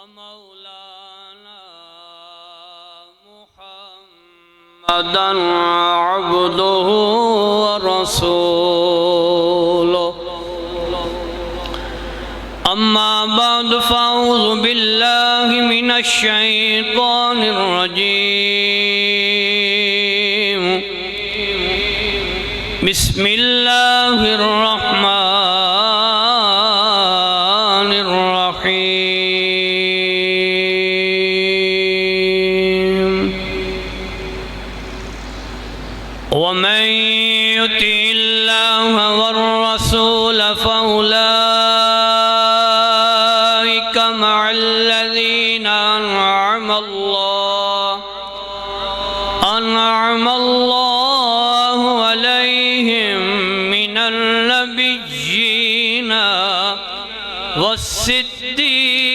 ومولانا محمدا عبده ورسوله أما بعد فأعوذ بالله من الشيطان الرجيم بسم الله الرحمن الرحيم ومن يطع الله والرسول فأولئك مع الذين أنعم الله عليهم من النبيين والصديقين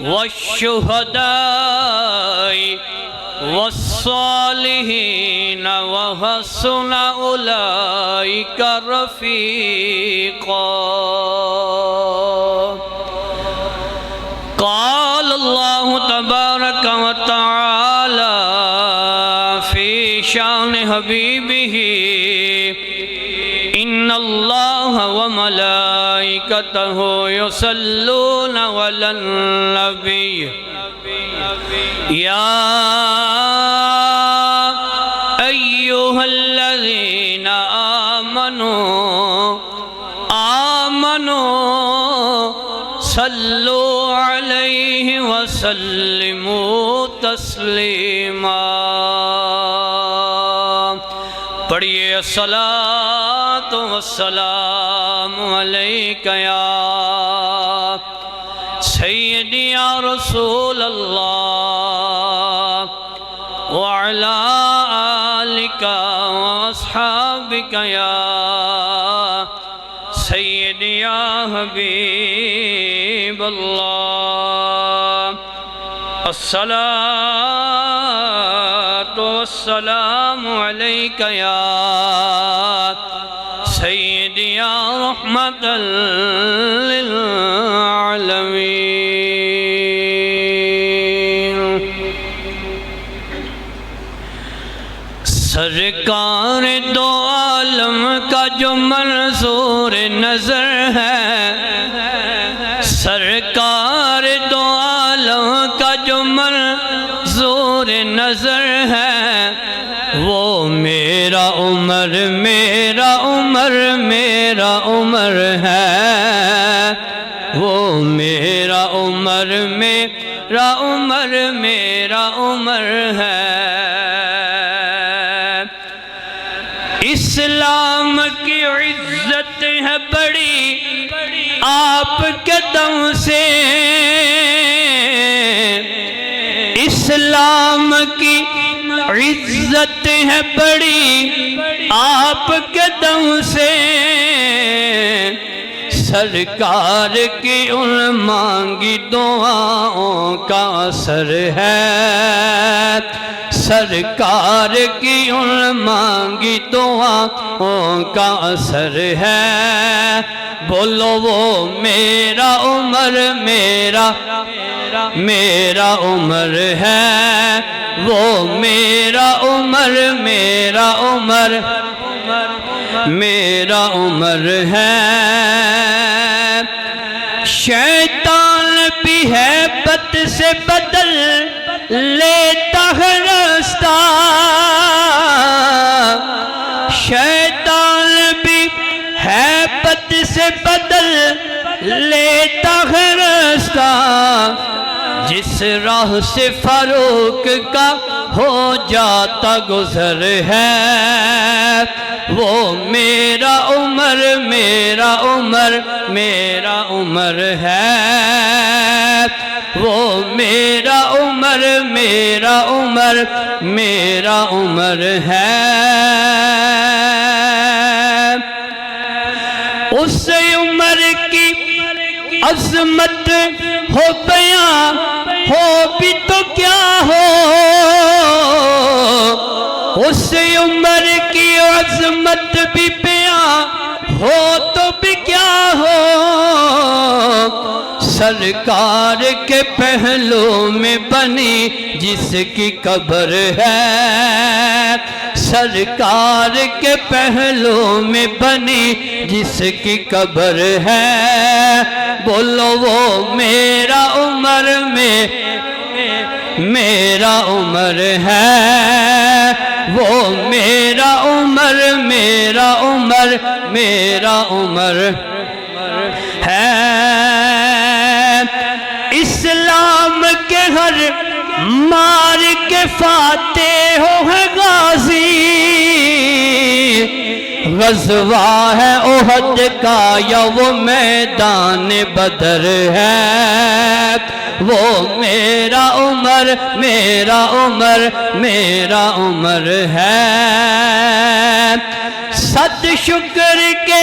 والشهداء والصالحين وحسن أولئك رفيقا قال الله تبارك وتعالى في شان حبيبه إن الله وملائكته يصلون على النبي يا أيها الذين آمنوا صلوا عليه وسلموا تسلیما پڑھیے الصلاۃ والسلام علیک یا سیدی یا رسول اللہ وعلی آلک واصحابک یا سیدی یا حبیب اللہ الصلاۃ والسلام علیک یا سیدی یا رحمت للعالمین سرکار دو عالم کا جو منظور نظر ہے سرکار دو عالم کا جو منظور نظر ہے وہ میرا عمر میرا عمر میرا عمر ہے وہ میرا عمر میرا عمر میرا عمر ہے اسلام کی عزت ہے بڑی آپ کے دم سے اسلام کی عزت ہے بڑی آپ کے دم سے سرکار کی ان مانگی دعاؤں کا اثر ہے سرکار کی ان مانگی دعاؤں کا اثر ہے بولو وہ میرا عمر میرا عمر ہے وہ میرا عمر میرا عمر ہے شیطان بھی ہے بد سے بدل لیتا ہے راستہ شیطان بھی ہے بد سے بدل لیتا ہے راستہ جس راہ سے فاروق کا ہو جاتا گزر ہے وہ میرا عمر میرا عمر میرا عمر ہے وہ میرا عمر میرا عمر میرا عمر ہے اس عمر کی عظمت ہو بیاں ہو بھی تو کیا ہو اس عمر کی عظمت بھی بیاں ہو تو بھی کیا ہو سرکار کے پہلو میں بنی جس کی قبر ہے، سرکار کے پہلو میں بنی جس کی قبر ہے، بولو وہ میرا عمر میں میرا عمر ہے، وہ میرا عمر میرا عمر میرا عمر ہے۔ اسلام کے ہر مار کے فاتح ہو ہے غازی، غزوہ ہے احد کا یا وہ میدان بدر ہے، وہ میرا عمر میرا عمر میرا عمر ہے۔ صد شکر کے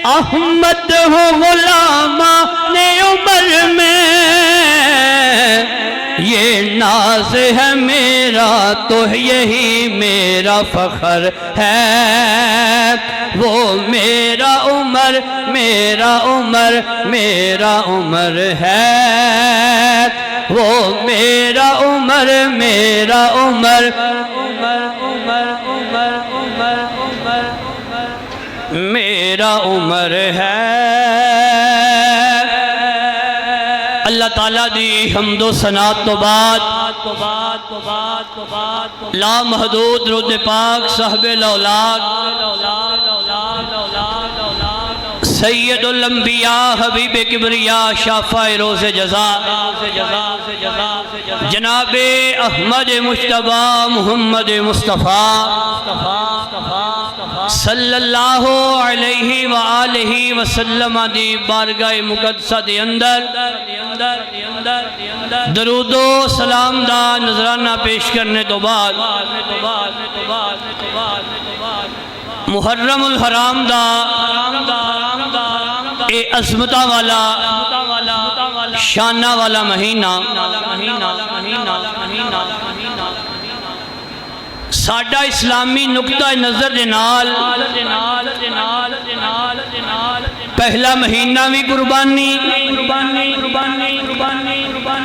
احمد ہو غلامان عمر میں، یہ ناز ہے میرا تو یہی میرا فخر ہے، وہ میرا عمر میرا عمر میرا عمر ہے، وہ میرا عمر میرا عمر میرا عمر ہے۔ اللہ تعالیٰ دی حمد و ثنا تو بعد لا محدود درود پاک صاحب الاولاد سید الانبیاء حبیب کبریاء شافع روز جزا جناب احمد مجتبی محمد مصطفیٰ صلی اللہ علیہ وآلہ وسلم دی بارگاہ مقدسہ دے اندر درود و سلام دا نذرانہ پیش کرنے تو بعد محرم الحرام دا اے عظمتہ والا شانہ والا مہینہ ساڈا اسلامی نقطہ نظر دے نال پہلا مہینہ بھی قربانی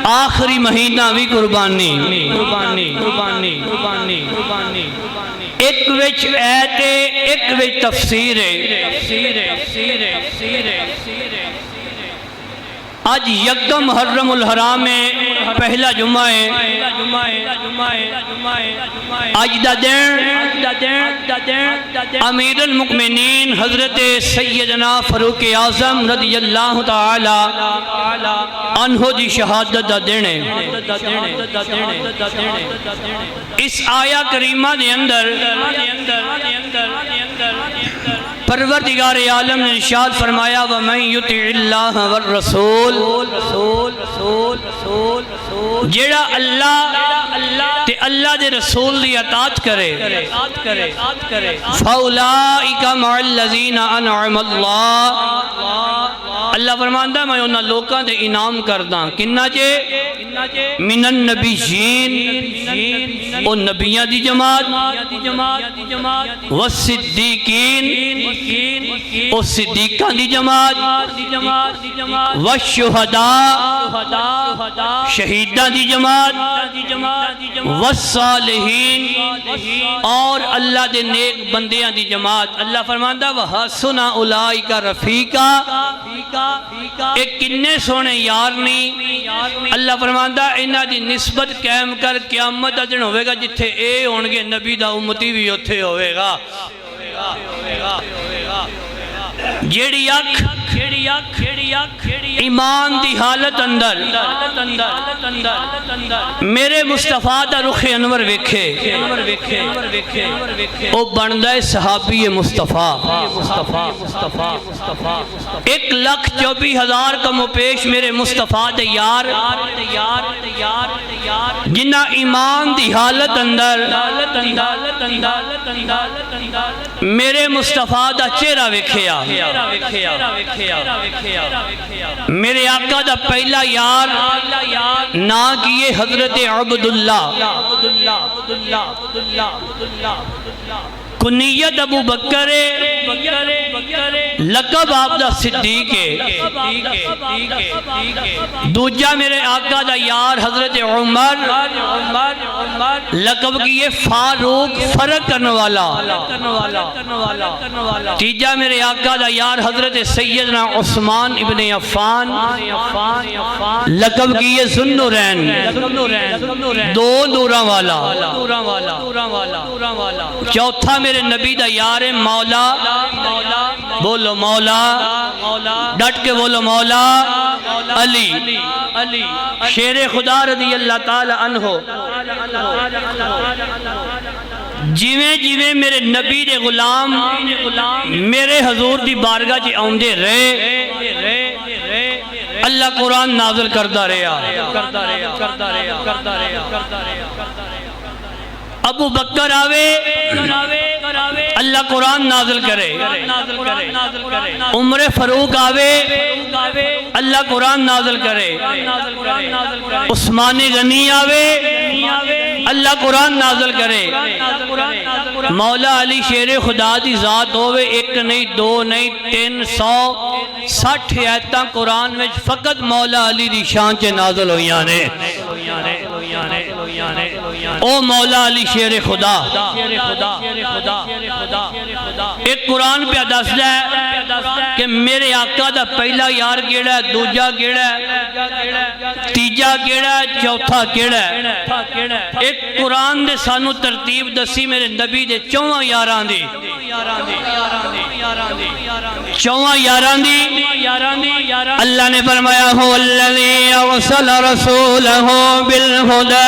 آخری مہینہ بھی قربانی ایک وچ ایت ایک وچ تفسیر آج یکم محرم الحرام پہلا جمعہ ہے آج دا دن امیر المؤمنین حضرت سیدنا فاروق اعظم رضی اللہ تعالی عنہ دی شہادت دا دن ہے۔ اس آیہ کریمہ دے اندر پروردگار عالم نے ارشاد فرمایا وَمَن يُطِعِ اللَّهَ وَالرَّسُولَ جیڑا اللہ تے اللہ دے رسول دی اطاعت کرے فَأُولَئِكَ مَعَ الَّذِينَ أَنْعَمَ اللَّهُ اللہ فرماندہ میں انہاں لوکاں دے انعام کرداں کنہ جے من النبیین او نبیاں دی جماعت والصدیقین او صدیقاں دی جماعت والشہداء شہیداں دی جماعت والصالحین اور اللہ دے نیک بندیاں دی جماعت اللہ فرماندہ وَحَسُنَ أُولَئِكَ رَفِيقًا ایک کنے سونے یار نہیں اللہ فرماندہ انہاں دی نسبت قائم کر قیامت دن ہوئے گا جتھے اے ہونگے نبی دا امتی بھی اتھے ہوئے گا جیڑی اکھ ایمان دی حالت اندر میرے مصطفیٰ دا رخ انور ویکھے او بندہ صحابی مصطفیٰ 1,24,000 کم و پیش میرے مصطفیٰ دے یار جنہ ایمان دی حالت اندر میرے مصطفیٰ دا چہرہ ویکھیا میرے آقا دا پہلا یار نا کیے حضرت عبداللہ کنیت ابو بکر لقب آپ دا صدیق ہے. دوجا میرے آقا دا یار حضرت عمر، لقب کیے فاروق، فرق کرنے والا. تیجا میرے آقا دا یار حضرت سیدنا عثمان ابن عفان، لقب کیے ذوالنورین، دو نوراں والا. چوتھا میرے نبی دا یار مولا، بولو مولا، ڈٹ کے بولو مولا علی، شیر خدا رضی اللہ تعالی عنہ. جیویں جیویں میرے نبی دے غلام میرے حضور دی بارگاہ جی آؤندے رہے، اللہ قرآن نازل کردہ رہا. ابو بکر آوے اللہ قرآن نازل کرے، عمر فاروق آوے اللہ قرآن نازل کرے، عثمان غنی آوے اللہ قرآن نازل کرے. مولا علی شیر خدا دی ذات ہوئے، ایک نہیں دو نہیں 360 آیتاں قرآن میں فقط مولا علی دی شان چے نازل ہویاں نے. او مولا علی شیر خدا. ایک قرآن پہ دس ہے کہ میرے آقا دا پہلا یار کیڑا ہے، دوجا کیڑا ہے، تیجا کیڑا ہے، چوتھا کیڑا ہے. ایک قرآن دے سانو ترتیب دسی میرے نبی دے 4 یاراں دی، 4 یاراں دی. اللہ نے فرمایا هو الذی ارسل رسولہ بالہدی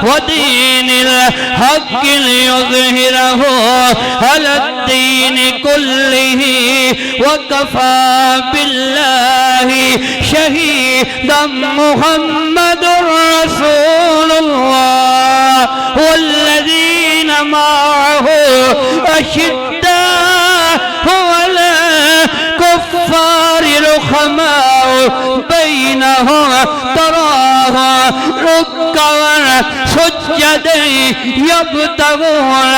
ودین الحق لیظہرہ علی الدین کلہ وکفی باللہ شہیدا محمد رسول اللہ والذین معہ اشداء علی الکفار رحماء بینہم تراہم رکعا سجدا یبتغون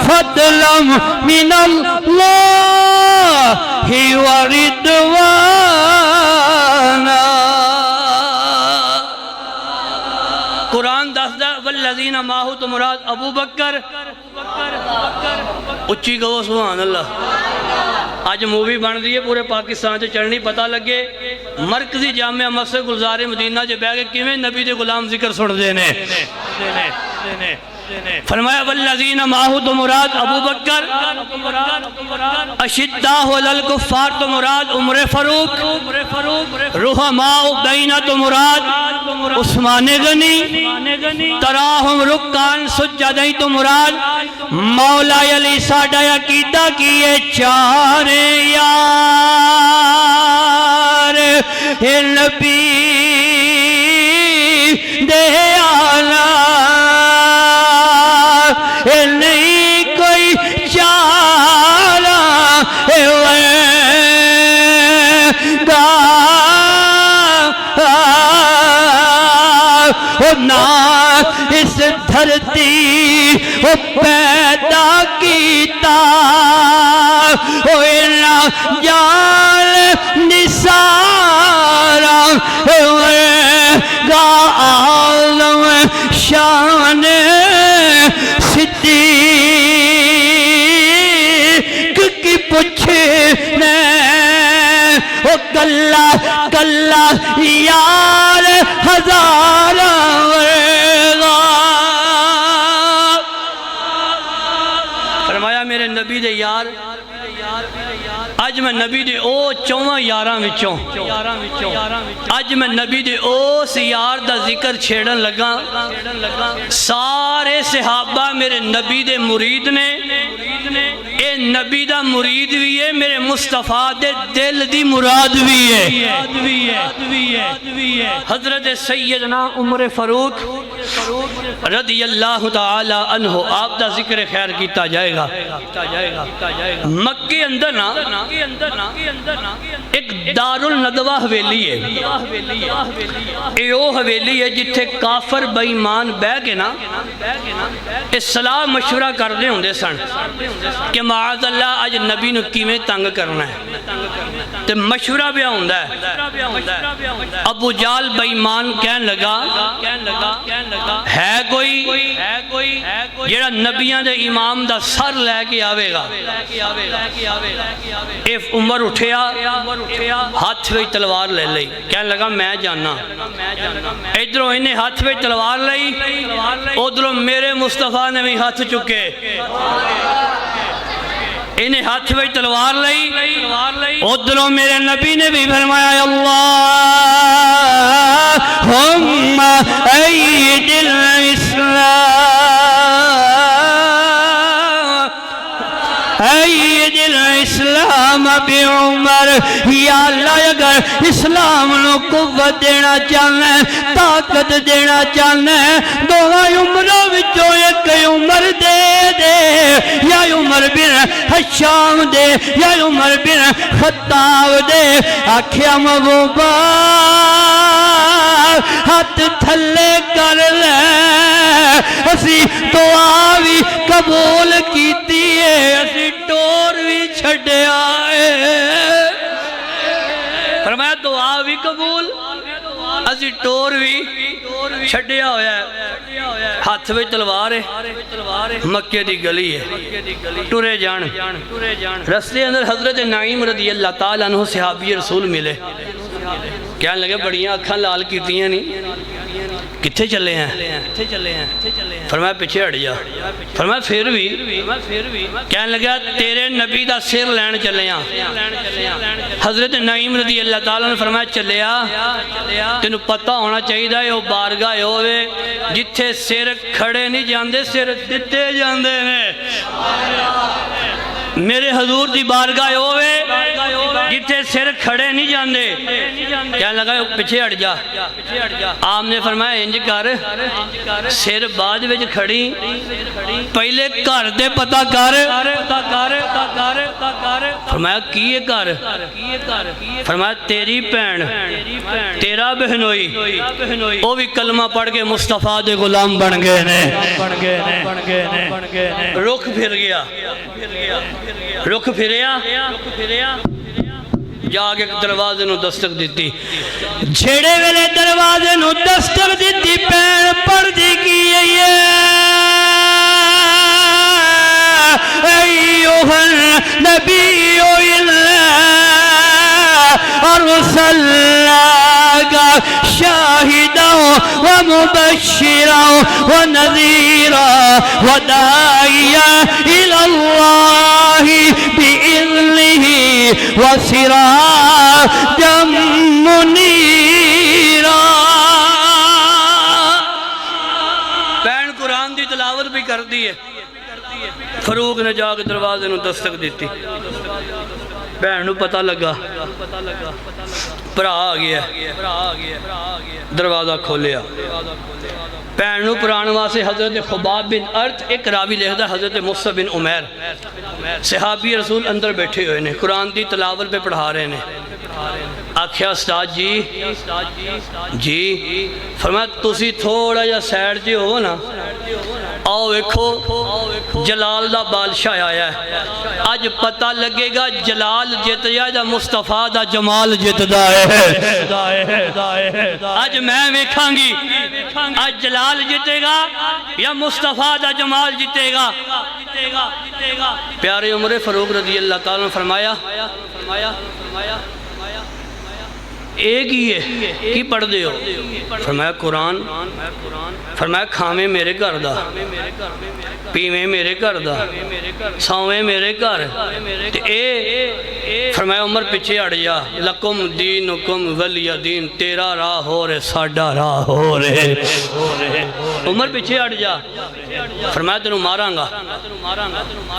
فضلا من اللہ ورضوانا. قرآن دسدا والذین معہ تو مراد ابو بکر. اچھی کہو سبحان اللہ. آج مووی بن رہی ہے پورے پاکستان سے چڑھنی پتہ لگے مرکزی جامعہ مسجد گلزار مدینہ جو بہ کے کیویں نبی دے غلام ذکر سن دینے. فرمایا والذین معہ تو مراد ابو بکر، اشداء علی الکفار تو مراد عمر فاروق، رحماء بینہ تو مراد عثمان غنی، تراہم رکعا سجدا تو مراد مولا علی. ساڈا عقیدہ کیے 4 یار نبی دے آلہ نہیں کوئی چارہ نہ اس دھرتی پیدا کیتا نہ جال نثارا عالم شان صدیق کی پوچھنے او کلا کلا یار ہزار. فرمایا میرے نبی دے یار اج میں نبی دے او 4 یاراں وچوں اج میں نبی دے او یار دا ذکر چھیڑن لگا. سارے صحابہ میرے نبی دے مرید نے. اے نبی دا مرید بھی ہے، میرے مصطفیٰ دے دل دی مراد بھی ہے. حضرت سیدنا عمر فاروق رضی اللہ تعالی عنہ آپ دا ذکر خیر کیتا جائے گا۔ مکے اندر نا ایک دار الندوہ حویلی ہے، اے او حویلی ہے جتھے کافر بے ایمان بہ کے نا اصلاح مشورہ کر دے ہوندے سن کہ معاذ اللہ اج نبی نو کیویں تنگ کرنا ہے تے مشورہ بھی ہوندا ہے۔ ابو جال بے ایمان کہن لگا ہے کوئی جیڑا نبیاں دے امام دا سر لے کے آوے گا؟ اے عمر اٹھیا ہاتھ وچ تلوار لے لئی، کہن لگا میں جانا۔ ادھروں انہیں ہاتھ وچ تلوار لئی، ادھروں میرے مصطفیٰ نے بھی ہاتھ چکے، انہیں ہاتھ وچ تلوار لئی، ادھروں میرے نبی نے بھی فرمایا اللہم اید الاسلام بعمر، یا اللہ اگر اسلام نو قوت دینا چاہنا ہے، طاقت دینا چاہنا ہے، دوہاں عمروں وچوں ایک عمر دے دے، یا عمر بن حشام دے یا عمر بن خطاب دے۔ آکھیا محبوبہ ہاتھ تھلے کر لے، اسی دعا بھی قبول کیتی ہے، اسی ٹور بھی چھڑے آئے۔ فرمایا دعا بھی قبول، اسی ٹور بھی چھڑے ہویا ہے۔ ہاتھ میں تلوار ہے، مکے دی گلی ہے، ٹورے جان۔ رستے اندر حضرت نعیم رضی اللہ تعالیٰ عنہ صحابی رسول ملے، کہنے لگے بڑیاں اکھاں لال کیتیاں نہیں، کتھے چلے ہیں؟ فرمایا پیچھے ہٹ جا۔ فرمایا پھر بھی؟ کہنے لگا تیرے نبی دا سر لین چلے ہیں۔ حضرت نعیم رضی اللہ تعالیٰ نے فرمایا چلیا، تینوں پتہ ہونا چاہیے وہ بارگاہ ہوئے جتھے سر کھڑے نہیں جاندے، سر دتے جاندے نے۔ میرے حضور دی بارگاہ ہوئے جتھے سر کھڑے نہیں جاندے، کہنے لگا پیچھے ہٹ جا۔ آپ نے فرمایا انج کر، سر بعد وچ کھڑی، پہلے گھر دے پتہ کر۔ فرمایا کیے کر؟ فرمایا تیری بہن تیرا بہنوئی وہ بھی کلمہ پڑھ کے مصطفیٰ دے غلام بن گئے نے۔ رخ پھر گیا، رخ پھریا، جا کے دروازے نو دستک دیتی، جھیڑے ویلے دروازے نو دستک دیتی، پین پڑھ دی کی ایوہ النبی ارسلناکا شاہدا ومبشرا ونذیرا وداعیا الاللہ بإذنہ وسراجا منیرا۔ بہن قرآن دی تلاوت بھی کر دی ہے۔ فاروق نے جا کے دروازے نو دستک دیتی، بہن نو پتہ لگا، بھرا آ گیا، دروازہ کھولیا۔ بہن نو پران واسے حضرت خباب بن ارت، ایک راوی لکھدا حضرت مصعب بن عمیر، صحابی رسول اندر بیٹھے ہوئے نے، قرآن دی تلاوت پہ پڑھا رہے نے۔ آکھیا استاد جی، فرمایا تسی تھوڑا جا سیڈ جی ہو نا، آؤ ویکھو جلال دا بادشاہ آیا ہے، آج پتہ لگے گا جلال جت جائے دا مصطفیٰ دا جمال جت دائے ہے۔ آج میں ویکھاں گی آج جلال جتے گا یا مصطفیٰ دا جمال جتے گا۔ پیارے عمر فاروق رضی اللہ تعالیٰ نے فرمایا ایک ہی ہے کی پڑھ دے ہو؟ فرمایا قرآن۔ فرمایا کھاویں میرے گھر دا، پیویں میرے گھر دا، ساویں میرے گھر۔ فرمایا عمر پیچھے ہٹ جا، لکم دینکم ولی دین، تیرا راہ ہو رہے ساڈا راہ ہو رہے۔ عمر پیچھے ہٹ جا۔ فرمایا تینوں ماراں گا۔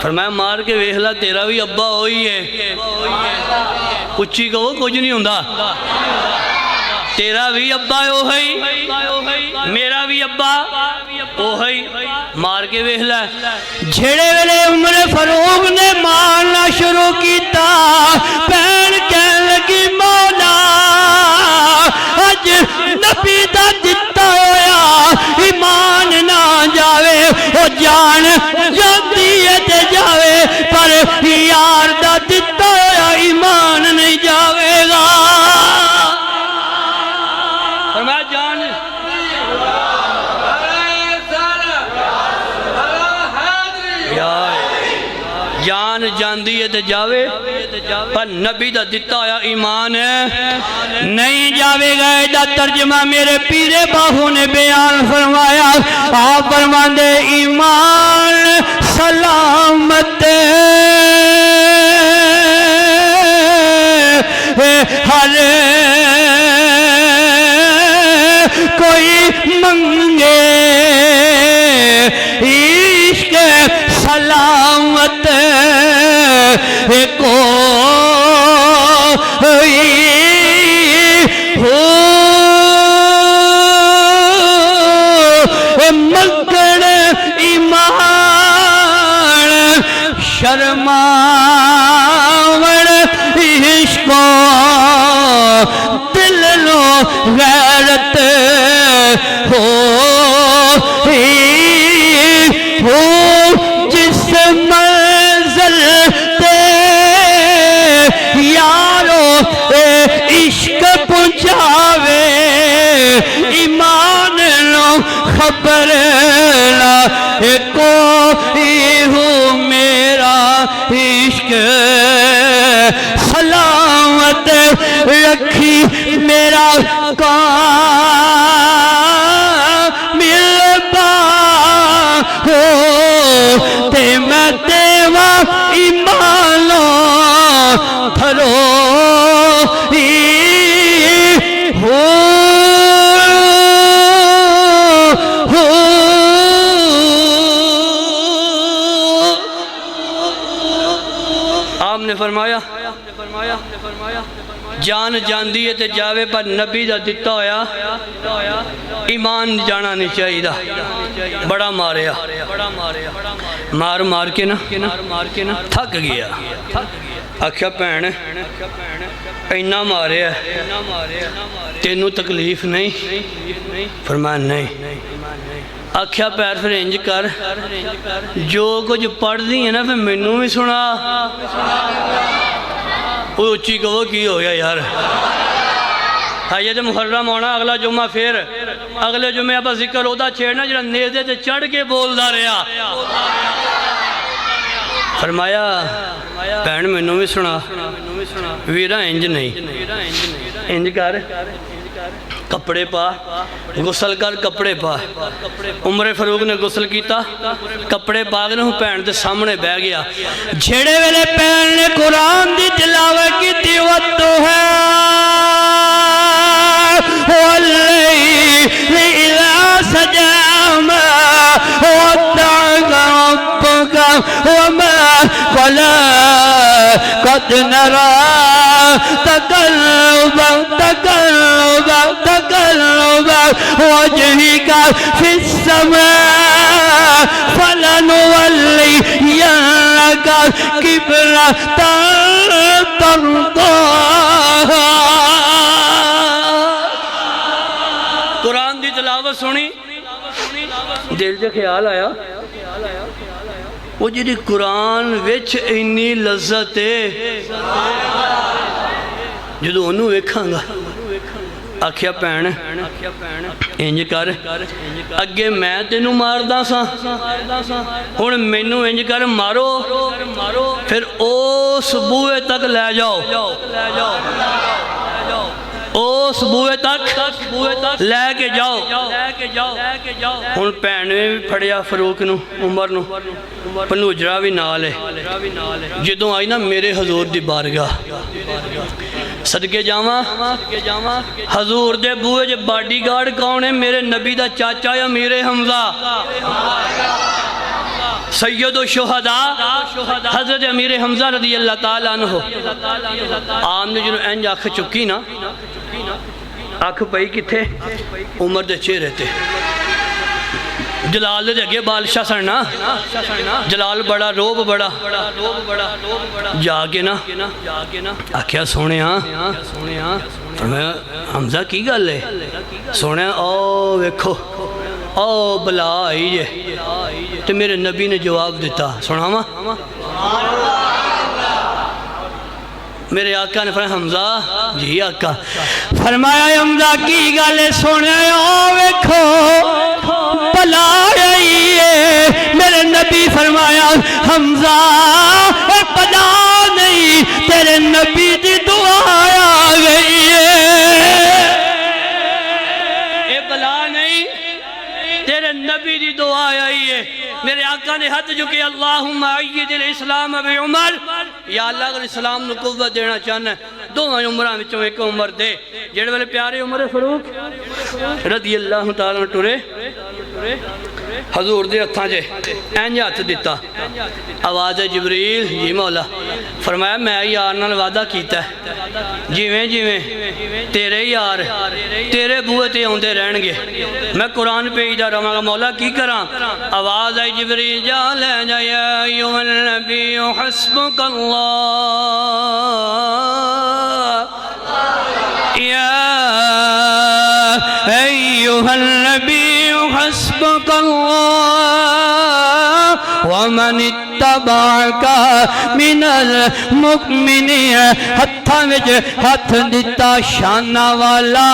فرمایا مار کے ویکھ تیرا بھی ابا ہوئی ہے، اچھی کہو کچھ نہیں ہوندا، تیرا بھی ابا ہوئی میرا بھی ابا اوہی مار کے ویکھ لے جھڑے ویلے عمر فاروق نے مارنا شروع کیتا بہن کہن لگی مولا اج نبی دا دتا ہویا ایمان نہ جاوے او جان جاندی ہے تے جاوے پر یار دا دتا ہویا ایمان نہیں جاوے گا فرمایا جان جاندی ہے تے جاوے پر نبی دا دتا ہویا ایمان نہیں جاوے گا دا ترجمہ میرے پیر باہو نے بیان فرمایا آپ فرمان دے ایمان سلامت ہر کوئی منگے عشق سلامت کوئی ہو مگر ایمان شرماور عشق دل لو غیرت ہو جس منزل تے یارو عشق پہنچاوے ایمان لو خبر لا کوئی ہو میرا عشق سلامت رکھی میرا کامل ہو تے میں دیوا ایمانو دھرو ہو آپ نے فرمایا جان جاندی ہے تے جاوے پر نبی دا دتا ہویا ایمان جانا نہیں چاہیے بڑا ماریا مار مار کے نا تھک گیا آکھیا پہن اینا ماریا تینوں تکلیف نہیں فرمایا نہیں آکھیا پیر پھر انج کر جو کچھ پڑھ دی ہے نا پھر منوں بھی سنا وہ اچھی کہو کی ہو گیا یار حیت محرم ہونا اگلا جمعہ پھر اگلے جمعہ اب ذکر ہوتا چھیڑنا جنہا نیزے تے چڑھ کے بولدا رہا فرمایا بہن منوں بھی سنا ویرہ انج نہیں انج کر کپڑے پا غسل کر کپڑے پا عمر فاروق نے غسل کیتا کپڑے پا کے ہوں پہن دے سامنے بہ گیا جھڑے ویلے پہن نے قرآن دی تلاوت کی دیوت ہے واللیل اذا سجى ما ودعك ربك وما قلى قد نرى تقلب وجهك في السماء فلنولينك قبلة ترضاها قرآن دی تلاوت سنی دل سے خیال آیا وہ جی قرآن وچ اینی لذت ہے جدو انہوں ویکھاں گا آکھیا پہن انج کر اگے میں تینوں ماردہ سا ہن مینوں انج کر مارو پھر اس بوئے تک لے جاؤ اس بوئے تک لے کے جاؤ ہن پہن بھی پھڑیا فاروق نو عمر نو پنوجرا بھی نال ہے جدوں آئی نا میرے حضور دی بارگاہ صدقے جاواں حضور دے بوئے جے باڈی گارڈ کون ہے میرے نبی دا چاچا یا امیر حمزہ سید و شہداء حضرت امیر حمزہ رضی اللہ تعالیٰ عنہ آم نے جنہوں اینج آنکھ چکی نا اکھ پئی کتھے عمر دے چہرے تے جلال دے اگے بادشاہ سن نا جلال بڑا روب بڑا جا کے نا آکھیا سونے فرمایا حمزہ کی گل ہے سونے او ویکھو او بلا آئی جے تے میرے نبی نے جواب دیتا سنا ماں میرے آقا نے فرمایا حمزہ جی آقا فرمایا حمزہ کی گالے سونے او ویکھو بلا آئی ہے میرے نبی فرمایا حمزہ اے بلا نہیں تیرے نبی دی دعا آ گئی ہے اے بلا نہیں تیرے نبی دی دعا آئی ہے میرے آقا نے ہاتھ جو کہ اللہم عید الاسلام بعمر یا اللہ اگر اسلام نو قوت دینا چاہنا ہے دو عمرہ میں ایک عمر دے جڑے والے پیارے عمر فاروق رضی اللہ تعالیٰ ٹورے حضور دے ہتھاں جے اینج ہاتھ دیتا آواز جبریل جی مولا فرمایا میں یار نال وعدہ کیتا ہے جیویں تیرے یار تیرے بوئے تے ہوندے رہن گے میں قرآن پہ ادھر رہاں گا مولا کی کراں آواز آئی جبریل جا لے جا یا ایوہ النبی حسبک اللہ یا ایوہ النبی حسبک اللہ ومن اتبعک من المؤمنین ہتھاں وچ ہتھ دتا شانہ والا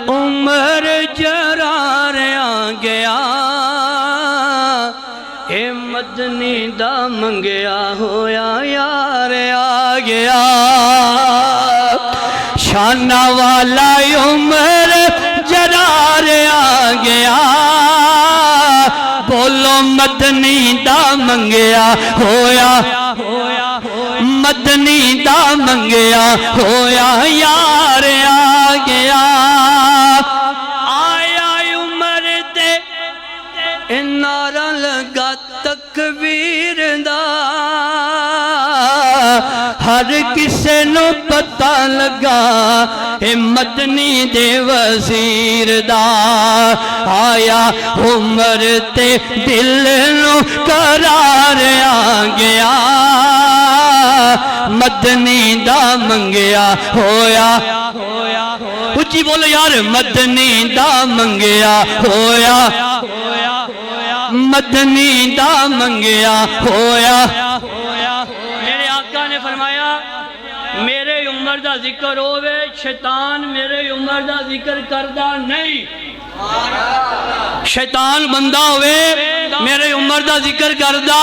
عمر جرار آ گیا اے مدنی دا منگیا ہویا یار آ گیا شانہ والا عمر جرار آ گیا بولو مدنی دا منگیا ہویا مدنی دا منگیا ہویا یار آ گیا آیا عمر دے نعرہ لگا تکبیر دا ہر کسے نو پتہ لگا اے مدنی دے وزیر دا آیا عمر تے دل نو قرار آ گیا مدنی دا منگیا ہویا اچھی بولو یار مدنی دا منگیا ہویا مدنی دا منگیا ہویا میرے آقا نے فرمایا میرے عمر دا ذکر ہوئے شیطان میرے عمر دا ذکر کردہ نہیں شیطان بندہ ہوئے میرے عمر دا ذکر کردہ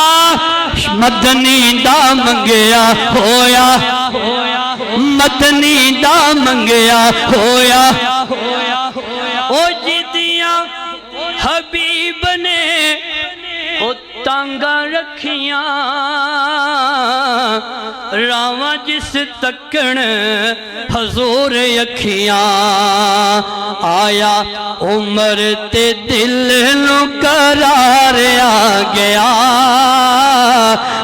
مدنی دا منگیا ہویا مدنی دا منگیا ہویا او جدیاں حبیب نے او تانگا رکھیاں راواں جس تکن حضور اکھیاں آیا عمر تے دل نو قرار آ گیا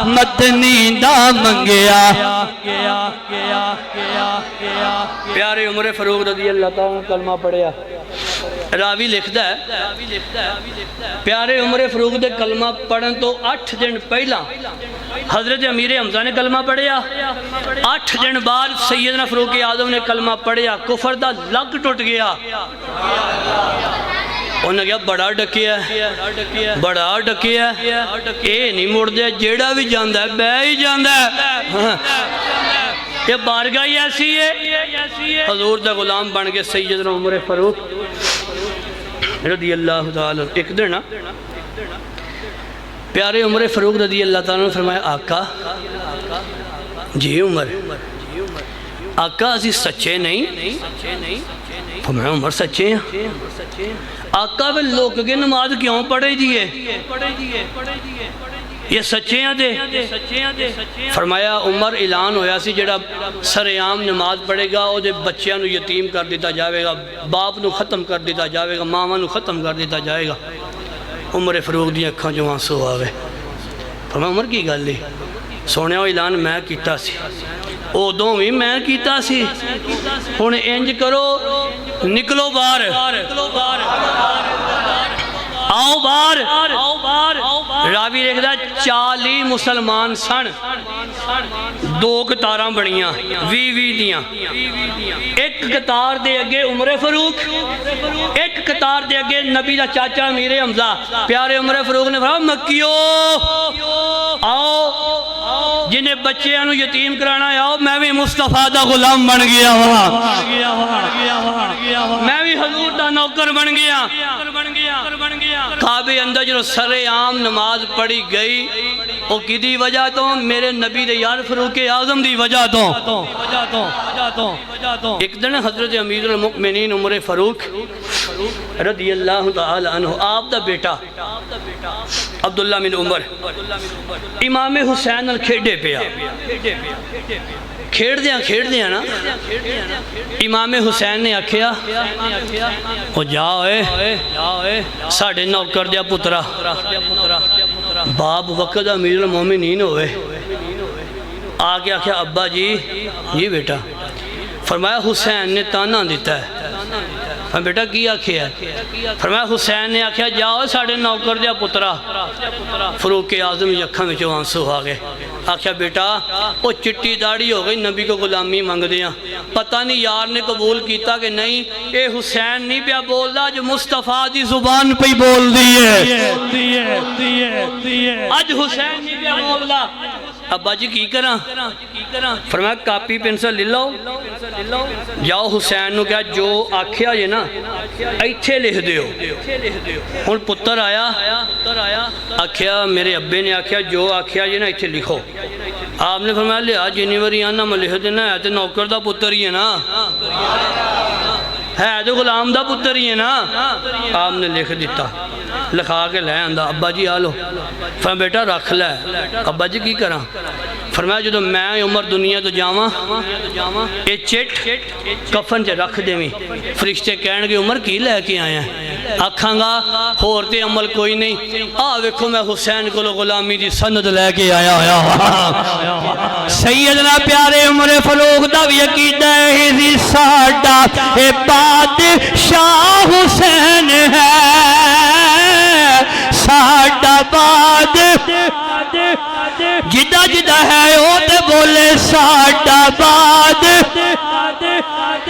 مدنی دا منگیا پیارے عمر فاروق رضی اللہ تعالیٰ کلمہ پڑھیا راوی لکھدا ہے پیارے عمر فاروق دے کلمہ پڑھن تو 8 دن پہلا حضرت امیر حمزہ نے کلمہ پڑھیا 8 دن بعد سیدنا فاروق اعظم نے کلمہ پڑھیا کفر دا لگ ٹوٹ گیا انہوں نے کہا بڑا ڈکیا اے نہیں مڑ دیا جیڑا بھی جاندہ ہے بے ہی جاندہ ہے یہ بارگاہ ہی ایسی ہے حضور دا غلام بن کے سیدنا عمر فاروق رضی اللہ تعالیٰ ایک دن پیارے عمر فاروق رضی اللہ تعالیٰ نے فرمایا آقا جی عمر آقا اسی سچے نہیں فرمایا عمر سچے ہیں آقا بھی لوگ کے نماز کیوں پڑھے دیئے یہ سچے ہیں دے فرمایا عمر اعلان ہویا سی جڑا سرعام نماز پڑھے گا او دے بچیاں نو یتیم کر دیتا جاوے گا باپ نو ختم کر دیتا جاوے گا ماما نو ختم کر دیتا جائے گا عمر فاروق دی اکھاں جو آنسو آوے فرمایا عمر کی گل لی سونے او اعلان میں کیتا سی او دو بھی میں کیتا سی ہن انج کرو نکلو باہر، آؤ باہر۔ راوی لکھدا 40 مسلمان سن، 2 قطاراں بنیاں 20 دیاں، ایک قطار دے اگے عمر فاروق، ایک قطار دے اگے نبی دا چاچا امیر حمزہ۔ پیارے عمر فاروق نے فرمایا مکیو آؤ، جنہیں بچیاں نو یتیم کرانا ہے آؤ، میں بھی مصطفیٰ دا غلام بن گیا وہاں، میں بھی حضور دا نوکر بن گیا۔ کعبے اندر جو سر عام نماز پڑھی گئی وہ کدی وجہ تو میرے نبی دے یار فاروق اعظم دی وجہ تو۔ ایک دن حضرت امیر المؤمنین عمر فاروق رضی اللہ تعالی عنہ آپ دا بیٹا عبداللہ بن عمر امام حسین نال کھیڈے پیا، کھیڑ دیاں نا امام حسین نے آکھیا او جاؤے ساڑھے نوکر دیا پترا باپ وقت امیر المومنین ہوئے، آگے آکھیا ابا جی بیٹا، فرمایا حسین نے تانا دیتا ہے۔ بیٹا کی آکھیا ہے؟ فرمایا حسین نے آکھیا جاؤ ساڑھے نوکر دیا پترا۔ فاروق اعظم اکھاں وچ آنسو آ گئے، آکھیا بیٹا وہ چٹی داڑھی ہو گئی، نبی کو غلامی منگ دیاں، پتہ نہیں یار نے قبول کیتا کہ نہیں۔ اے حسین نہیں پیا بول دا جو مصطفیٰ دی زبان پہ بول دیئے، آج حسین نہیں پیا بول دا۔ ابا جی کی کرا؟ فرمایا کاپی پنسل لے لو، جاؤ حسین نو کیا جو آکھیا یہ نا ایتھے لکھ دیو۔ ہن پتر آیا آکھیا میرے ابے نے آکھیا جو آکھیا یہ نا ایتھے لکھو۔ آپ نے فرمایا لیا جنی واری آنا میں لکھ دینا ہے تو نوکر دا پتر ہی ہے نا، ہے تو غلام دا پتر ہی ہے نا۔ آپ نے لکھ دیتا، لکھا کے لے آندا ابا جی آلو۔ فرمایا بیٹا رکھ لے۔ ابا جی کی کرا؟ فرمایا جدو میں عمر دنیا تو جاواں یہ چٹ کفن چ رکھ دیویں، فرشتے کہن گے عمر کی لے کے آیا ہے؟ آکھاں گا ہور تے عمل کوئی نہیں، ویکھو میں حسین کو غلامی دی سند لے کے آیا ہوا۔ سیدنا پیارے عمر فاروق دا بھی عقیدہ ہے ساڈا اے بادشاہ حسین ہے، ساڈا باد جدہ جدہ ہے او تے بولے ساڈا باد۔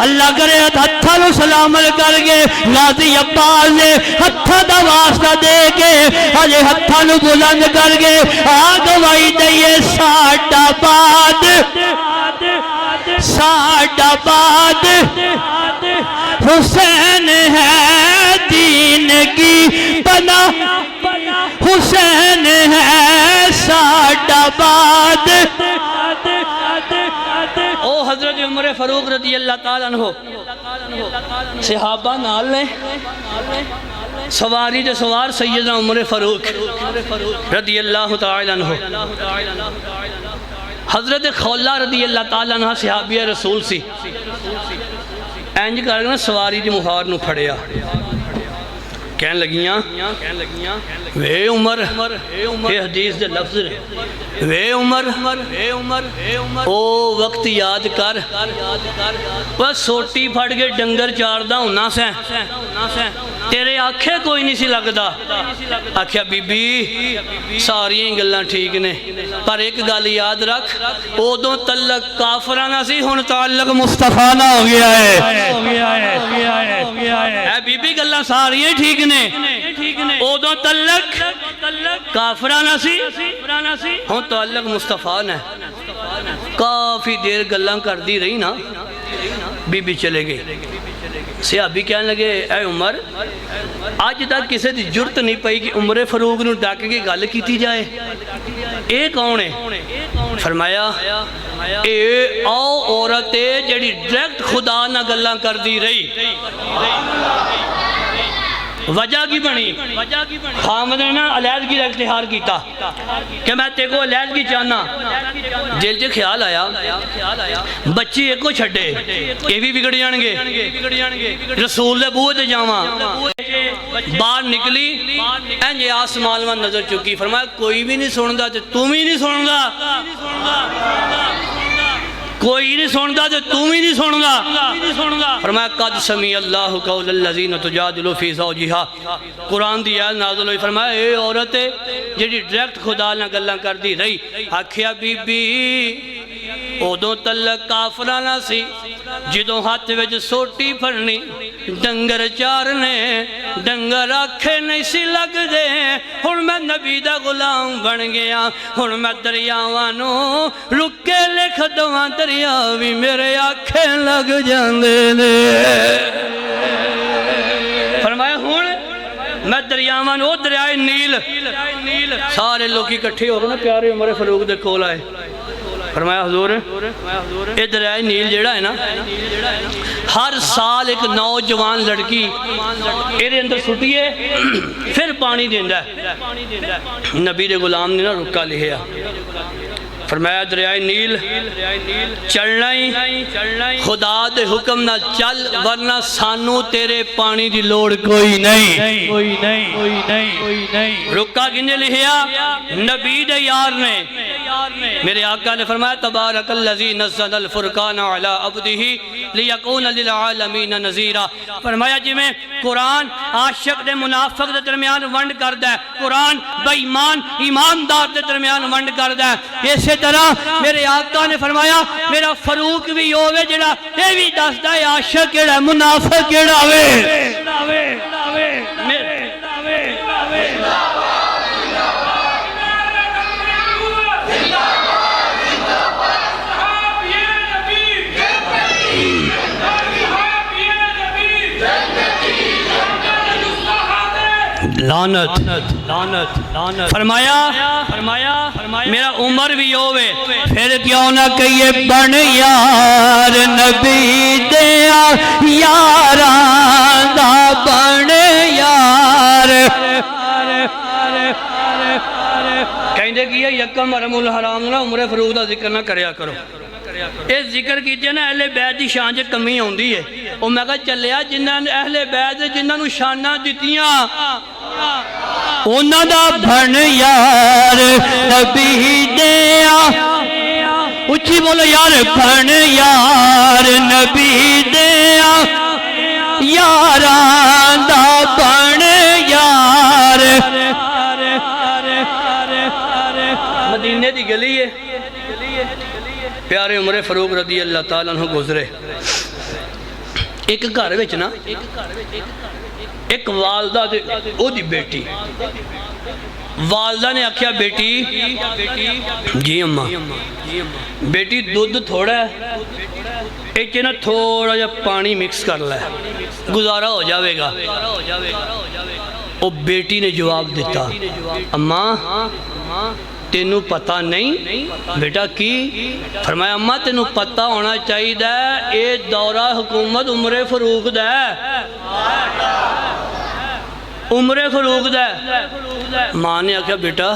اللہ کرے ہتھا نو سلام کر گے، غازی عباس نے ہتھا دا واسطہ دے کے اجے ہتھا نو بلند کر گے، گواہی دئیے ساڈا باد، ساڈا باد حسین ہے، دین کی پناہ حسین ہے، ساڈا باد۔ او حضرت عمر فاروق رضی اللہ تعالیٰ عنہ صحابہ نال نے، سواری دے سوار سیدنا عمر فاروق رضی اللہ تعالیٰ عنہ۔ حضرت خولہ رضی اللہ تعالیٰ عنہ صحابیہ رسول سی، اینج کر کے سواری دی مہار نو پھڑیا، کہن لگیاں وے عمر، یہ حدیث دے لفظ وے عمر او وقت یاد کر بس سوٹی پھڑ کے ڈنگر چار دا ہونا سے تیرے آنکھیں کوئی نہیں سی لگدا۔ آکھیا بی بی ساری گلاں ٹھیک نے پر ایک گل یاد رکھ، ادوں تعلق کافراں نہ سی، ہن تعلق مصطفیٰ نہ ہو گیا ہے۔ اے بی بی گلاں ساری ٹھیک نے، ادوں تعلق کافراں نہ سی، ہن تعلق مصطفیٰ نے۔ کافی دیر گلاں کر دی رہی نا، بی بی چلے گئی۔ صحابی کہنے لگے اے عمر آج تک کسی دی جرت نہیں پئی کہ عمر فاروق نو ڈاک کے گل کیتی جائے، اے کون ہے؟ فرمایا اے او عورت ہے جڑی ڈائریکٹ خدا نہ گلاں کر دی رہی۔ وجہ کی بنی؟ خامد نے نا علیحدگی کا اختیار کیتا کہ میں تے کو علیحدگی چاہنا، دل چ خیال آیا بچی ایک کو چھڈے یہ بھی بگڑ جان گے، رسول دے بوئے تے جاواں، باہر نکلی انج آسمان میں نظر چکی، فرمایا کوئی بھی نہیں سندا تے تم ہی نہیں سندا۔ کوئی نہیں سندا تے تو بھی نہیں سندا فرمایا قد سمع اللہ قول الذین تجادل فی زوجہا قرآن دی آیت نازل ہوئی فرمایا اے عورت جڑی ڈائریکٹ خدا نال گلاں کردی رہی آکھیا بی بی ادوں تعلق کافراں نال سی جدوں ہاتھ وچ سوٹی پھڑنی ڈنگر چارنے ڈنگر آکھے نہیں سی لگ دے ہن میں نبی دا غلام بن گیا ہن میں دریاواں نوں رکے لکھ دواں دریا بھی میرے آکھے لگ جاندے نے فرمایا ہن میں دریاواں نوں دریائے نیل سارے لوگ اکٹھے ہو گئے نا پیارے عمر فاروق دے کول آئے فرمایا حضور یہ دریائے نیل جیڑا ہے نا ہر سال ایک نوجوان لڑکی ایرے اندر سٹیے پھر پانی دیندہ ہے نبی دے غلام نے نا رکا لہیا فرمایا دریائے نیل چلنا ہی خدا دے حکم نہ چل ورنہ سانو تیرے پانی دی لوڑ کوئی نہیں رکا کنے لہیا نبی دے یار نے میرے آقا نے فرمایا تبارک الذی نزل الفرقان علی عبدہ لیکون للعالمین نذیرا فرمایا جی میں قرآن عاشق دے منافق دے درمیان ونڈ کردہ ہے قرآن بے ایمان ایماندار دے درمیان ونڈ کردہ ہے اسے طرح میرے آقا نے فرمایا میرا فاروق بھی ہوئے جڑا یہ بھی دستا ہے عاشق کیڑا منافق کیڑا لعنت فرمایا میرا عمر بھی ہوئے پھر کیوں نہ کہیے بن یار نبی دیا یاران دا بن یار کہیں دے کیا یکم حرم الحرام نہ عمر فاروق دا ذکر نہ کریا کرو اس ذکر کیتے نا اہل بیت دی شان جے کمی ہوندی ہے او میں کہا چلیا جنہاں اہل بیت جنہاں نو شاناں دتیاں انہاں دا بن یار نبی دیا اچھی بولو یار بن یار نبی دیا یاران دا بن یار مدینے دی گلی ہے پیارے عمر فاروق رضی اللہ تعالیٰ عنہ گزرے ایک گھر وچ نا ایک والدہ او دی بیٹی والدہ نے آکھیا بیٹی جی اماں بیٹی دودھ تھوڑا ہے ایک نا تھوڑا جا پانی مکس کر لے گزارا ہو جاوے گا او بیٹی نے جواب دیتا اماں تینوں پتہ نہیں بیٹا کی فرمایا اماں تینوں پتہ ہونا چاہیے دا اے دورہ حکومت عمر فاروق دا عمر فاروق دا ماں نے آکھیا بیٹا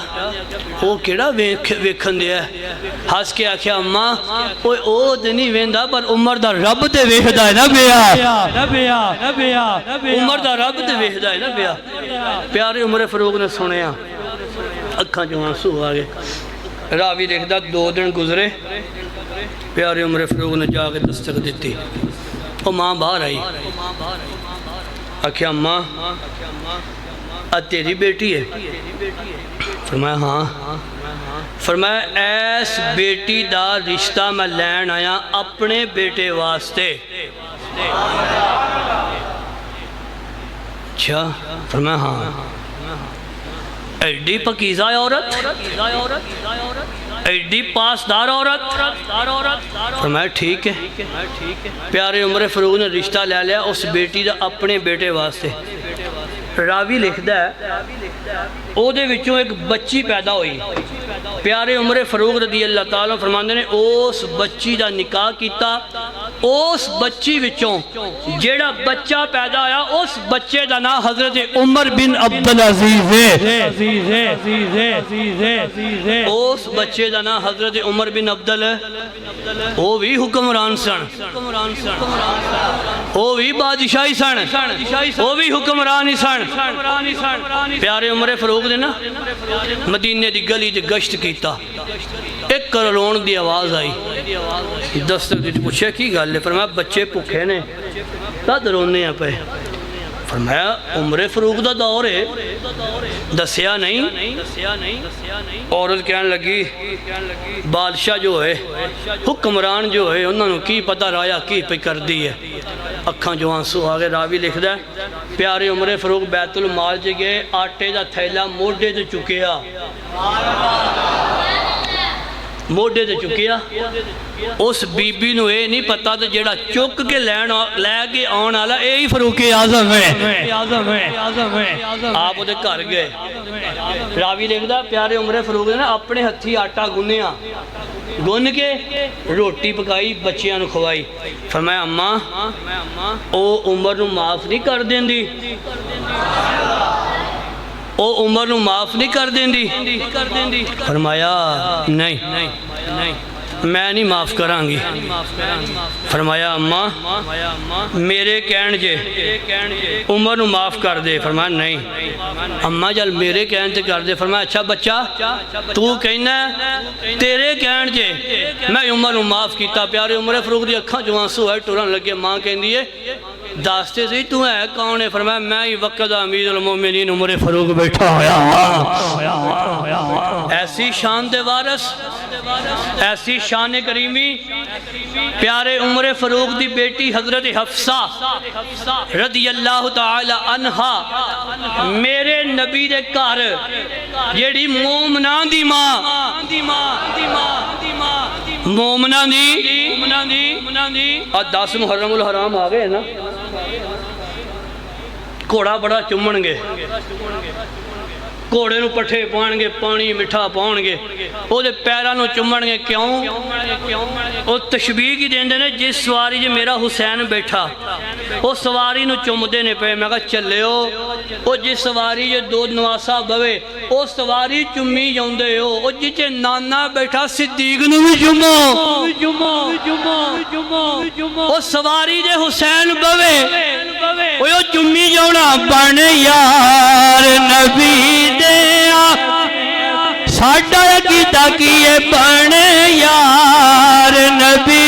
وہ کیڑا ویکھن دیا ہے ہس کے آکھیا اماں او تے نہیں ویندا پر عمر دا رب تے ویکھدا ہے نا پیا عمر دا رب تے ویکھدا ہے نا پیا پیارے عمر فاروق نے سنیا اکھاں جو آنسو آگے راوی دیکھتا 2 دن گزرے پیارے عمر فاروق نے جا کے دستک دیتی وہ ماں باہر آئی آکھیا ماں تیری بیٹی ہے فرمایا ہاں فرمایا ایس بیٹی دا رشتہ میں لین آیا اپنے بیٹے واسطے اچھا فرمایا ہاں ایڈی پکیزہ عورت ایڈی پاسدار عورت فرمایا ٹھیک ہے پیارے عمر فاروق نے رشتہ لے لیا اس بیٹی دا اپنے بیٹے واسطے راوی لکھدا ہے او دے وچوں ایک بچی پیدا ہوئی پیارے عمر فاروق رضی اللہ تعالیٰ فرماندے نے اس بچی دا نکاح کیتا اس بچی وچوں جیڑا بچہ پیدا آیا اس بچے دا نام حضرت عمر بن عبدالعزیز ہے اس بچے دا نام حضرت عمر بن عبدالعزیز وہ بھی حکمران سن وہ بھی بادشاہی سن وہ بھی حکمرانی سن پیارے عمر فاروق نے نا مدینے دی گلی دی گشت کیتا ایک کرلون دی آواز آئی، دستک دی پوچھے کی گل ہے؟ فرمایا بچے بھوکے نے تد رونے پے۔ فرمایا عمر فاروق دا دور ہے، دسیا نہیں؟ عورت کہنے لگی بادشاہ جو ہے، حکمران جو ہے، انہوں نے کی پتہ رایا کی پہ کر دی ہے۔ اکھاں جو آنسو آگے راوی لکھ دا ہے، پیارے عمر فاروق بیت المال جے گئے، آٹے دا تھیلا موڈے دے چکیا، موڈے دے چکیا۔ اس بی بی نو اے نہیں پتا تو جیڑا چک کے لے کے آن والا اے ہی فاروق اعظم ہے۔ آپ وہ گھر گئے، راوی لکھدا پیارے عمر فاروق نے اپنے ہتھی آٹا گنیا، گن کے روٹی پکائی، بچیاں نو کھوائی۔ فرمایا اماں او عمر نو معاف نہیں کر دیندی، او عمر نو معاف نہیں کر دیندی؟ فرمایا نہیں میں نہیں معاف کران گی۔ فرمایا اماں میرے کہن جے عمر نو معاف کر دے۔ فرمایا نہیں اماں جل میرے کہن تے کر دے۔ فرمایا اچھا بچہ تو کہنا ہے تیرے کہن جے میں عمر نو معاف کیتا۔ پیارے عمر فاروق دی اکھاں جو آنسو ہے ٹرن لگے۔ ماں کہندی ہے داستے سے تو ہے کون ہے؟ فرمایا میں ہی وقت امیر المومنین عمر فاروق بیٹھا ہویا۔ ایسی شان دے وارث، ایسی شان کریمی، پیارے عمر فاروق دی بیٹی حضرت حفصہ رضی اللہ تعالی عنہا میرے نبی دے گھر جیڑی مومناں دی ماں، مومناں دی 10 محرم الحرام آگئے نا، گھوڑا بڑا چمن گے، گھوڑے نو پٹھے پان گے، پانی مٹھا پان گے، او دے پیرا نو چمن گے۔ کیوں؟ او تشبیہ کی دیندے نے جس سواری جے میرا حسین بیٹھا او سواری نو چمدے نے پے۔ میں کہا چلے ہو او جس سواری جے دو نواسا بوے او سواری چمی جاندے ہو، او جے نانا بیٹھا صدیق نو بھی چمو، او سواری جے حسین بوے او چمی جانا۔ بن یار نبی دیا ساڑھا عقیدہ کیے، بن یار نبی،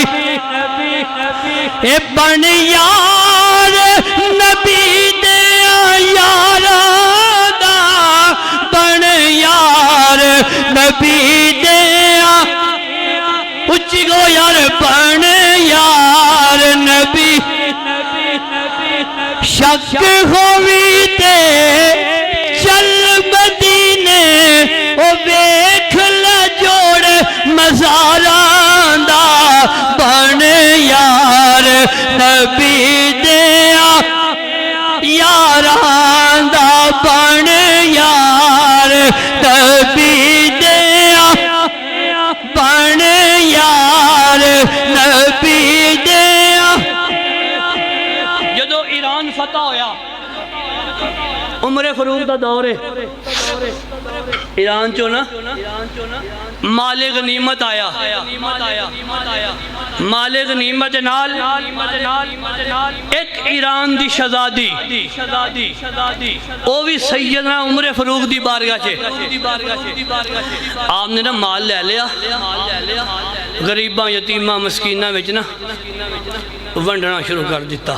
اے بن یار نبی دیا یارا دا، بن یار نبی دیا اچھی گو یار، بن یار نبی شک ہوئی تے چل مدینے، او بیکھ لجوڑ مزاران دا، بن یار نبی دیا یاران دا، بن یار نبی دیا، بن یار نبی دیا۔ جدو ایران فتح ہویا، عمر فاروق دا دور ہے، ایران چو نا مال غنیمت آیا، مال غنیمت نال ایک ایران دی شہزادی او بھی سیدنا عمر فاروق دی بارگاہ چھے، آپ نے نا مال لے لیا، غریباں یتیماں مسکیناں وچ نا ونڈنا شروع کر دیتا،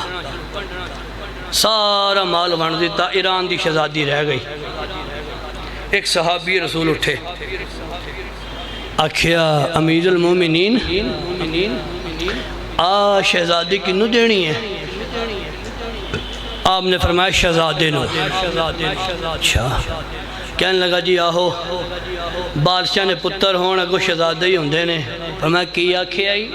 سارا مال ونڈ دیتا۔ ایران دی شہزادی رہ گئی۔ ایک صحابی رسول اٹھے، آکھیا امیر المومنین آ شہزادی کنو دینی ہے؟ آپ نے فرمایا شہزادے نو۔ اچھا، کہنے لگا جی آہو بادشاہ نے پتر ہون اگو شہزادے ہی ہوندے نے۔ فرمایا کی آکھیا ہی؟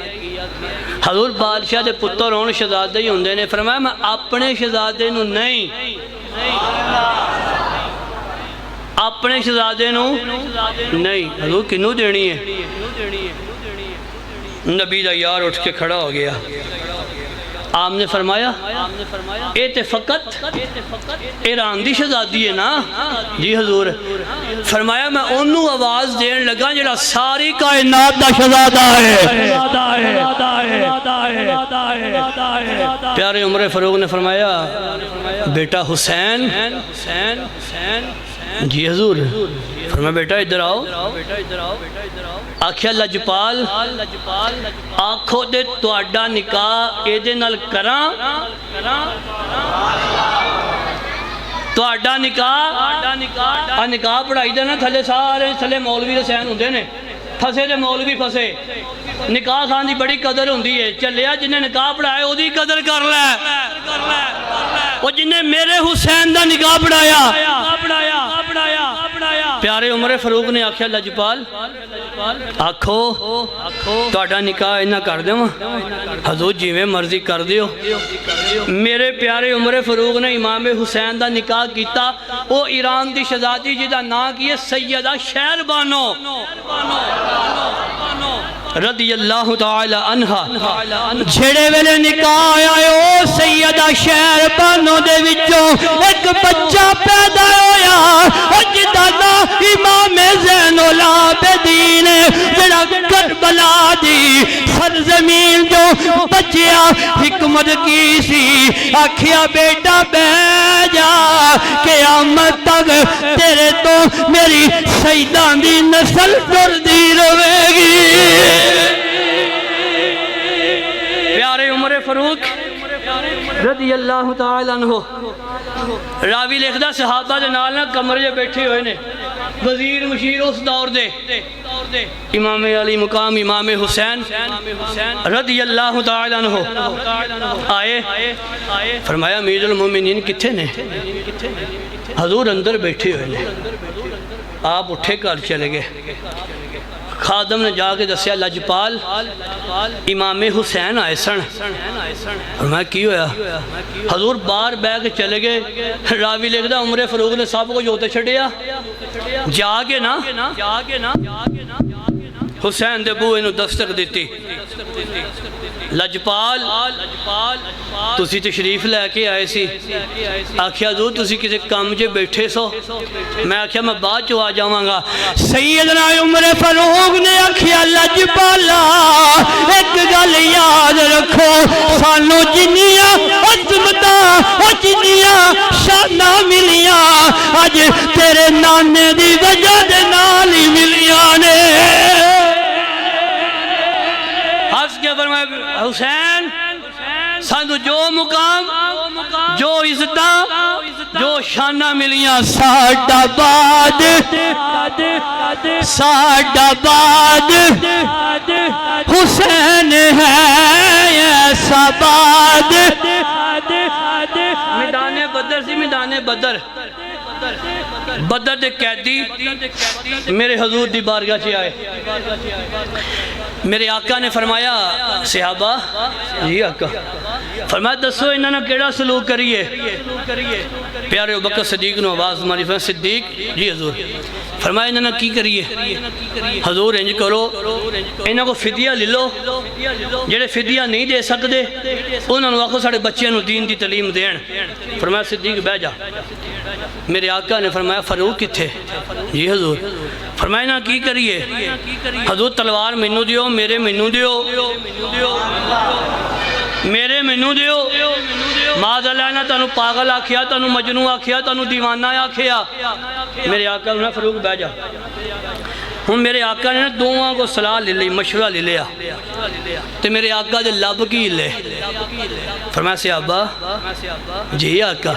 حضور بادشاہ دے پتر ہون شہزادے ہی ہوندے نے۔ فرمایا میں اپنے شہزادے نو نہیں، اپنے شہزادے نو نہیں، حضور کنو دینی ہے؟ نبی دا یار اٹھ کے کھڑا ہو گیا، آپ نے فرمایا اے تے فقط ایران دی شہزادی ہے نا؟ جی حضور۔ فرمایا میں انہوں آواز دین لگا جڑا ساری کائنات دا شہزادہ ہے۔ پیارے عمر فاروق نے فرمایا بیٹا حسین؟ جی حضور۔ فرمایا بیٹا ادھر آؤ۔ آکھیا لجپال آکھو دے تواڈا نکاح اے دے نال کراں تواڈا نکاح پڑھائی دے نا تھلے سارے تھلے مولوی دے سین ہوندے نے پھسے دے مولوی پھسے نکاح خان دی بڑی قدر ہوندی ہے چلیا جنہیں نکاح پڑھایا او دی قدر کر لے وہ جنہیں میرے حسین دا نکاح پڑھایا پیارے عمر فاروق نے آکھیا لجپال آکھو تواڈا نکاح اینا کر دیواں حضور جیویں مرضی کر دیو میرے پیارے عمر فاروق نے امام حسین دا نکاح کیتا وہ ایران دی شہزادی جدا نا کیے سیدہ شہر بانو رضی اللہ تعالی عنہ جھڑے ویلے نکاح آئے او سیدہ شہر بانو دے وچوں ایک بچہ پیدا ہویا او جدا نا امام زین العابدین جڑا کربلا دی سرزمین جو بچیا حکمت کی سی آکھیا بیٹا بہ جا قیامت تک تیرے تو میری سیدان دی نسل ٹردی رہے گی پیارے عمر فاروق رضی اللہ تعالی عنہ راوی لکھدا صحابہ دے نال نہ کمرے بیٹھے ہوئے نے وزیر مشیر اس دور دے امام علی مقام امام حسین رضی اللہ تعالی عنہ آئے فرمایا امیر المومنین کتھے نے حضور اندر بیٹھے ہوئے نے آپ اٹھے کر چلے گئے خادم نے جا کے دسیا لجپال امام حسین آئے سن فرمایا کی ہویا حضور باہر بہ کے چلے گئے راوی لکھدا عمر فاروق نے سب کو جوتے چھڑیا جا کے نا حسین دے بوئے نو دستک دیتی لجپال تسی تشریف لے کے آئے سی آکھیا حضور تسی کسی کام جے بیٹھے سو میں آکھیا میں بعد چو آ جاواں گا سیدنا عمر فاروق نے آکھیا لجپالا ایک گل یاد رکھو سانو جنیاں عظمتاں جنیاں شاناں ملیاں اج تیرے نانے دی وجہ دے نال ہی ملیاں نے ہنس کے فرمایا حسین سانو جو مقام جو عزتاں جو شانہ ملیاں ساڈا باد حسین ہے ایسا باد میدان بدر سی میدان بدر دے قیدی میرے حضور دی بارگاہ چے آئے میرے آقا نے فرمایا صحابہ جی آقا فرمایا دسو انہاں کیڑا سلوک کریے پیارے ابوبکر صدیق نو آواز ماری فرمایا صدیق جی حضور فرمایا انہاں کی کریے حضور انج کرو انہاں کو فدیہ لے لو جڑے فدیہ نہیں دے سکدے انہاں نو آکھو ساڈے بچیاں نو دین دی تعلیم دین فرمایا صدیق بیٹھ جا میرے آقا نے فرمایا فاروق کتھے جی حضور فرمایا نا کی کریے حضور تلوار منو دیو میرے منو دیو میرے منو دیو معاذ اللہ نے تانو پاگل آکھیا تانو مجنوں آکھیا تانو دیوانہ آکھیا میرے آقا نے فاروق بیٹھ جا ہوں میرے آقا نے دوواں کو صلاح لے لی مشورہ لے لیا تو میرے آقا دے لب کی لے فرمایا صحابہ جی آقا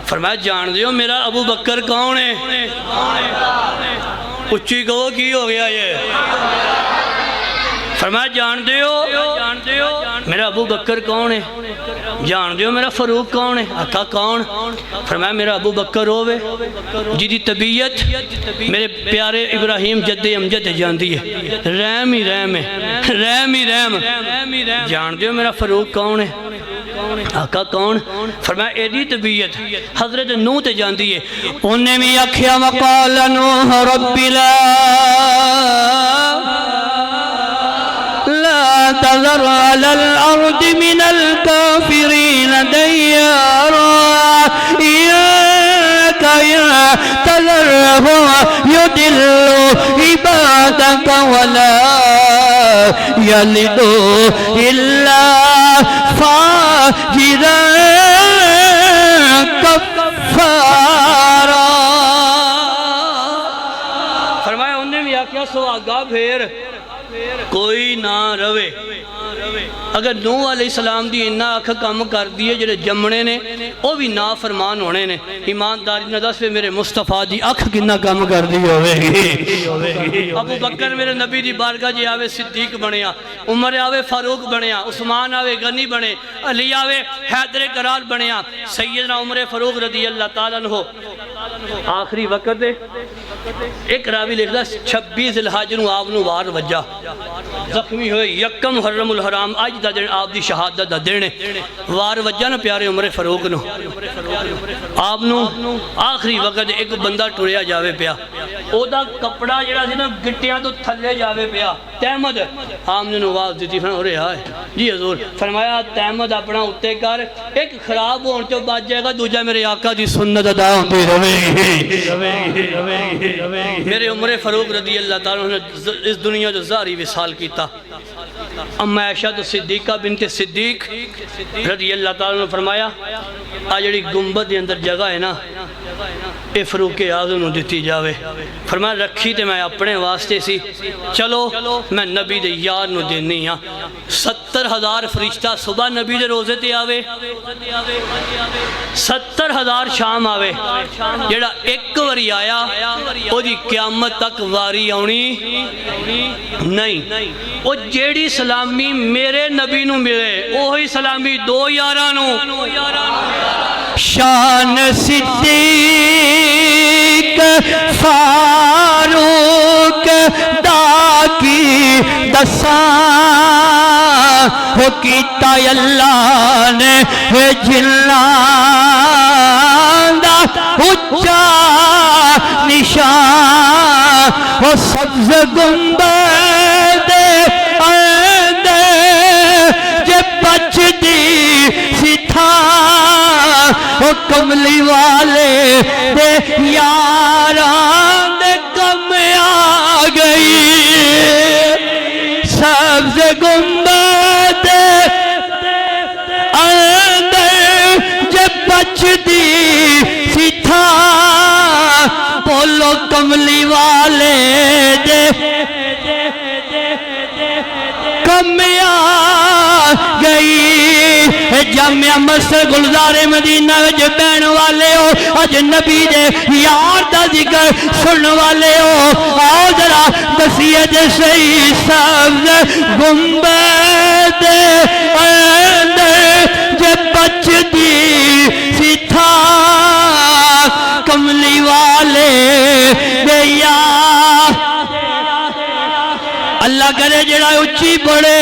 فرمایا جان دیو میرا ابو بکر کون ہے اچھی کہو کی ہو گیا یہ فرمایا جان دیو میرا ابو بکر کون ہے جان دیو میرا فاروق کون ہے آقا کون فرمایا میرا ابو بکر ہوئے جی طبیعت میرے پیارے ابراہیم جد امجد جاندی ہے رحم ہی رحم ہے رحم ہی رحم جان دیو میرا فاروق کون ہے آقا کون فرمایا ایڈی طبیعت حضرت نوح تے جاندی ہے انہیں بھی اکھیا وقال نوح رب لا تذر على الأرض من الكافرين ديارا إياك يا تذرهم يدل عبادك ولا يلدوا إلا فاجرا كفارا فرمایا انہیں بھی آکھیا 11 سہاگا پھر کوئی نہ روے اگر نوح علیہ السلام دی انہا اکھ کم کر دیئے جڑے جمنے نے وہ بھی نافرمان ہونے نے ایمانداری نہ دس پہ میرے مصطفیٰ دی اکھ کنہ کم کر دی ہوئے گی ابو بکر میرے نبی دی بارگاہ جی آوے صدیق بنیا عمر آوے فاروق بنیا عثمان آوے غنی بنے علی آوے حیدر قرار بنیا سیدنا عمر فاروق رضی اللہ تعالیٰ عنہ آخری وقت دے ایک راوی لکھ دا 26 ذوالحج نو آپ نو وار وجہ زخمی ہوئے یکم محرم الحرام آج دا دن آپ دی شہادت دا دن وار وجہ نا پیارے عمر فاروق نو آپ نو آخری وقت ایک بندہ ٹوریا جاوے پیا او دا کپڑا جڑا سی نا گٹیاں تو تھلے جاوے پیا تحمد آپ نے نواز دیتی فرمایا ہو رہا ہے جی حضور فرمایا تحمد اپنا اتے کر ایک خراب ہون چو بات جائے گا دوجہ میرے آقا دی سنت ادا ہوندی روے میرے عمر فاروق رضی اللہ تعالیٰ نے اس دنیا جو ظاہری وصال کیتا اما عائشہ صدیقہ بنت صدیق رضی اللہ تعالیٰ نے فرمایا آجڑی گنبد دے اندر جگہ ہے نا اے فاروق اعظم دیتی جاوے فرمایا رکھی تے میں اپنے واسطے سی چلو میں نبی دے یار نو دینی ہاں 70,000 فرشتہ صبح نبی دے روزے تے آوے 70,000 شام آوے جڑا ایک وری آیا او دی قیامت تک واری آنی نہیں او جیڑی سلامی میرے نبی نو ملے اوہی سلامی دو یارانو شان صدیق فاروق دا کی دساں وہ کیتا اللہ نے جلان دا اچھا نشان وہ سبز گنبد آندے جے بچ دی سی تھا وہ کملی والے دے یاران دے کم آ گئی سبز گنبد اندر جب بچ دی سی تھا بولو کملی والے دے کم آ گئی جامعہ مسجد گلزار مدینہ وچ بہن والے ہو اج نبی دے یار دا ذکر سن والے ہو آؤ ذرا دسیے جے صحیح سبز گنبد اندر جے بچ دی سی تھا کملی والے دے یار اللہ کرے جڑا اچھی پڑے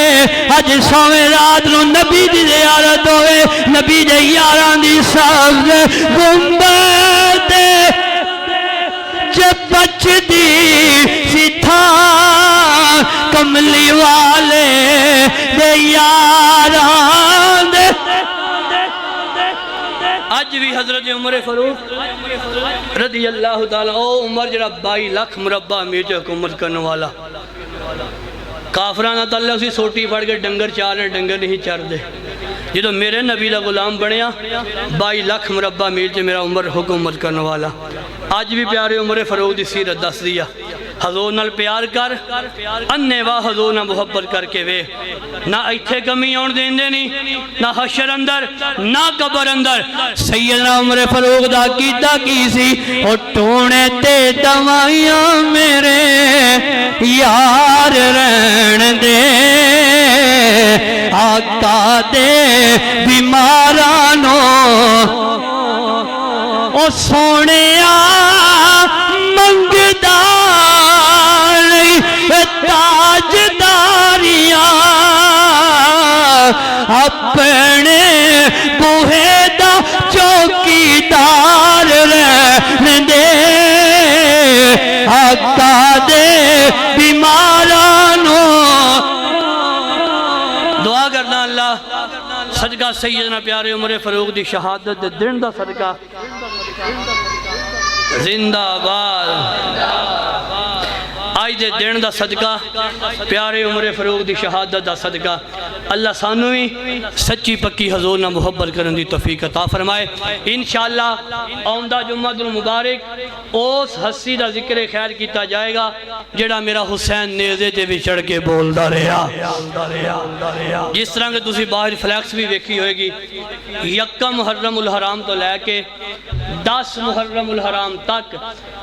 اج سویں رات نو نبی دی زیارت ہوئے نبی دے یاران دی سبز گنبد جب بچ دی سی تھا کملی والے دے یاران دے آج بھی حضرت عمر فاروق رضی اللہ تعالیٰ او عمر جڑا 22 لاکھ مربع میٹر حکومت کرنے والا کافرانہ تعالیٰ اسی سوٹی پڑھ کے ڈنگر چار ہیں ڈنگر نہیں چار دے جدو میرے نبی دا غلام بنیا 22 لاکھ مربع میل چے میرا عمر حکومت کرنے والا آج بھی پیارے عمر فاروق دی سیرت دس دیا حضور نال پیار کر اننے واہ حضور نہ محبت کر کے وے نہ ایتھے کمی آن دین دینی نہ حشر اندر نہ قبر اندر سیدنا عمر فاروق دا کیتا کی سی اور ٹونے تے دوائیاں میرے یار رہن دے آقا دے بیمارانو او سونے منگدار تاج داریاں اپنے بوہے دا چوکی دار رہن دے آقا دے بیمارانو دعا کرنا اللہ صدقہ سیدنا پیارے عمر فاروق دی شہادت دن دا صدقہ زندہ آباد آج دے دن دا صدقہ پیارے عمر فاروق دی شہادت دا صدقہ اللہ سانو بھی سچی پکی حضور نہ محبت کرن دی توفیق عطا فرمائے انشاءاللہ آمدہ جمعہ المبارک اس ہستی دا ذکر خیر کیتا جائے گا جڑا میرا حسین نیزے تے بھی چڑھ کے بولدا رہیا جس طرح کہ تسی باہر فلیکس بھی ویکھی ہوئے گی یکم محرم الحرام تو لے کے 10 محرم الحرام تک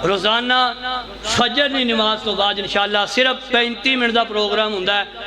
روزانہ فجر کی نماز تو بعد انشاءاللہ صرف 35 منٹ دا پروگرام ہوندا ہے